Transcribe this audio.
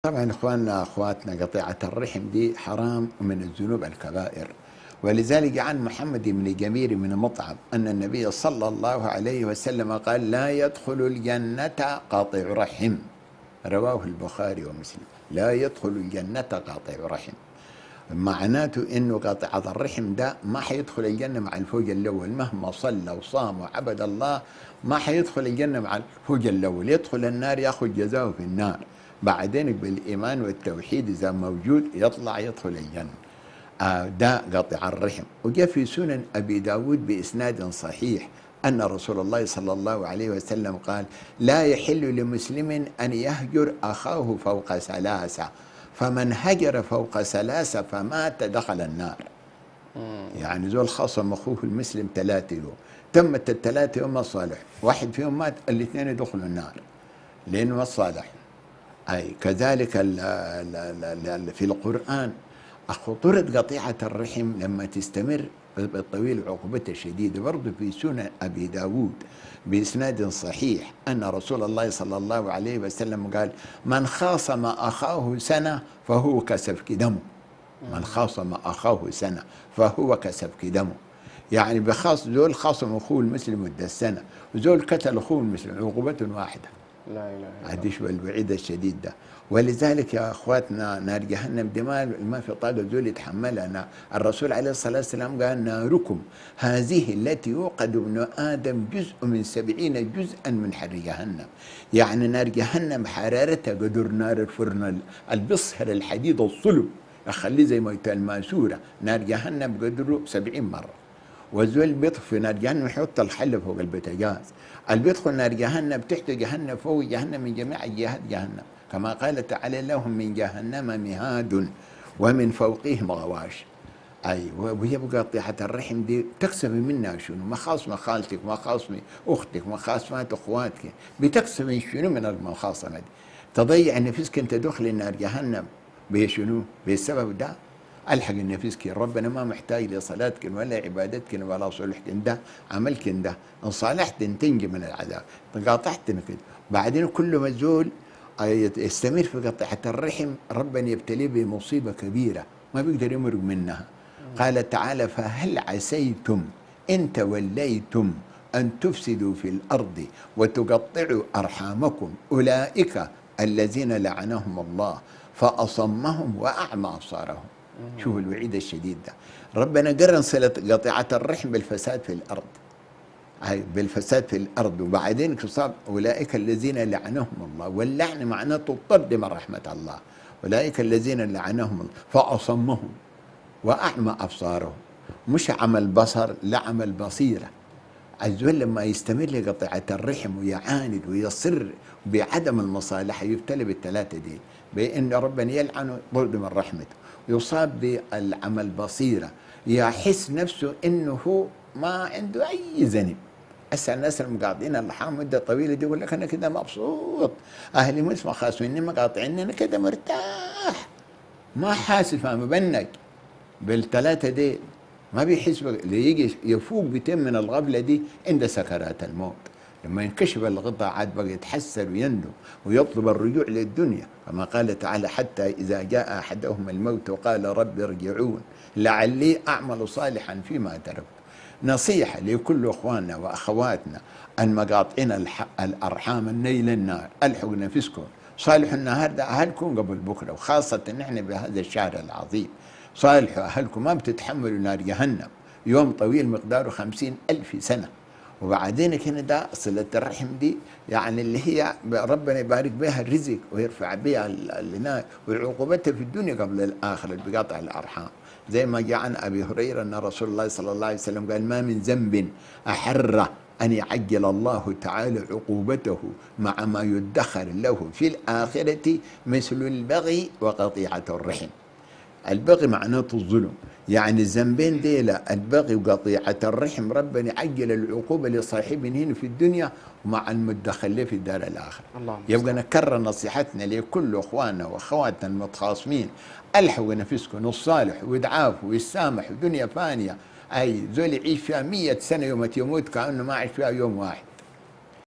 طبعا اخواننا اخواتنا، قطيعة الرحم دي حرام ومن الذنوب الكبائر. ولذلك عن محمد بن جمير من مطعم أن النبي صلى الله عليه وسلم قال: لا يدخل الجنة قاطع رحم. رواه البخاري ومسلم. لا يدخل الجنة قاطع رحم، معناته انه قاطع الرحم ده ما حيدخل الجنة مع الفوج الاول، مهما صلى وصام وعبد الله ما حيدخل الجنة مع الفوج الاول، يدخل النار ياخذ جزاؤه في النار، بعدين بالايمان والتوحيد اذا موجود يطلع يدخل الجنة. ده قاطع الرحم. وجاء في سنن ابي داود باسناد صحيح أن رسول الله صلى الله عليه وسلم قال: لا يحل لمسلم أن يهجر أخاه فوق ثلاثة، فمن هجر فوق ثلاثة فمات دخل النار. يعني زول خاصم أخوه المسلم 3 يوم، تمت ال3 يوم ما صالح، واحد فيهم مات، الاثنين يدخلوا النار لأنه ما صالح. أي كذلك في القرآن خطورة قطيعة الرحم لما تستمر بالطويل عقوبتها شديدة. برضه في سنن أبي داود بإسناد صحيح أن رسول الله صلى الله عليه وسلم قال: من خاصم أخاه سنة فهو كسفك دمه. من خاصم أخاه سنة فهو كسفك دمه. يعني بخاص زول خاصم أخوه المسلم مدة السنة، وزول قتل أخوه المسلم، عقوبة واحدة. لا إله إلا الله. عديش والوعيد الشديد ده. ولذلك يا اخواتنا نار جهنم دي ما في طاقه زول يتحملها. الرسول عليه الصلاه والسلام قال: ناركم هذه التي يوقد ابن ادم جزء من 70 جزءا من حر جهنم. يعني نار جهنم حرارتها قدر نار الفرن البصهر الحديد الصلب، اخليه زي ما يتقال الماسوره. نار جهنم قدره 70 مره. والزول بيطفي في نار جهنم يحط الحل فوق البوتاجاز. اللي بيدخل نار جهنم تحت جهنم فوق جهنم من جميع جهات جهنم، كما قال تعالى: لهم من جهنم مهاد ومن فوقهم غواش. أيوة. ويبقى قطيعة الرحم دي تكسبي منها شنو؟ مخاصمة خالتك، مخاصمة أختك، مخاصمات أخواتك، بتكسبي شنو من المخاصمة دي؟ تضيع نفسك أنت دخل نار جهنم بشنو؟ بالسبب ده. الحق نفسك، ربنا ما محتاج لصلاتك ولا عبادتك ولا صلحك، ده عملك ده، ان صالحت تنجي من العذاب، قاطعت كده. بعدين كل ما الزول يستمر في قطيعة الرحم ربنا يبتليه بمصيبة كبيرة ما بيقدر يمرق منها. قال تعالى: فهل عسيتم إن توليتم أن تفسدوا في الأرض وتقطعوا أرحامكم أولئك الذين لعنهم الله فأصمهم وأعمى أبصارهم. شوف الوعيد الشديد ده. ربنا قرن صلة قطيعة الرحم بالفساد في الأرض، بالفساد في الأرض. وبعدين صار أولئك الذين لعنهم الله، واللعن معناته الطرد من رحمة الله. أولئك الذين لعنهم الله فأصمهم وأعمى أبصارهم. مش عمل بصر، لا عمل بصيرة. الزول لما يستمر لقطيعة الرحم ويعاند ويصر بعدم المصالحة يبتلى بال3 دي، بأن ربنا يلعنه طرد من رحمته، يصاب بالعمل بصيرة، يحس نفسه انه هو ما عنده اي ذنب. هسه الناس المقاطعين الارحام مده طويله دي يقول لك: انا كده مبسوط، اهلي مش خاصميني مقاطعيني، انا كده مرتاح، ما حاسس، فاهم بنك بال3 دي، ما بيحس اللي يجي يفوق بيتم من الغفله دي عند سكرات الموت. لما ينكشف الغطاء عاد بقى يتحسر ويندم ويطلب الرجوع للدنيا، كما قال تعالى: حتى إذا جاء أحدهم الموت وقال رب ارجعون لعلي أعمل صالحا فيما تركت. نصيحة لكل أخواننا وأخواتنا المقاطعين الأرحام النيل النار: ألحقوا نفسكم، صالحوا النهار ده أهلكم قبل بكرة، وخاصة نحن بهذا الشهر العظيم. صالحوا أهلكم، ما بتتحملوا نار جهنم يوم طويل مقداره 50,000 سنة. وبعدين كده ده صلة الرحم دي يعني اللي هي ربنا يبارك بها الرزق ويرفع بها العناية وعقوبتها في الدنيا قبل الآخرة بقطع الأرحام. زي ما جاء عن أبي هريرة أن رسول الله صلى الله عليه وسلم قال: ما من ذنب أحر أن يعجل الله تعالى عقوبته مع ما يدخر له في الآخرة مثل البغي وقطيعة الرحم. البغي معناته الظلم، يعني الذنبين دي، لا البغي وقطيعة الرحم ربنا يعجل العقوبة لصاحبه هنا في الدنيا ومع المدخل له في الدار الآخرة. يبقى نكرر نصيحتنا لكل أخواننا وأخواتنا المتخاصمين: ألحقوا نفسكم، الصالح وادعافوا ويسامحوا، دنيا فانية. أي زول يعيش فيها 100 سنة يوم يموت كأنه ما عاش فيها يوم واحد.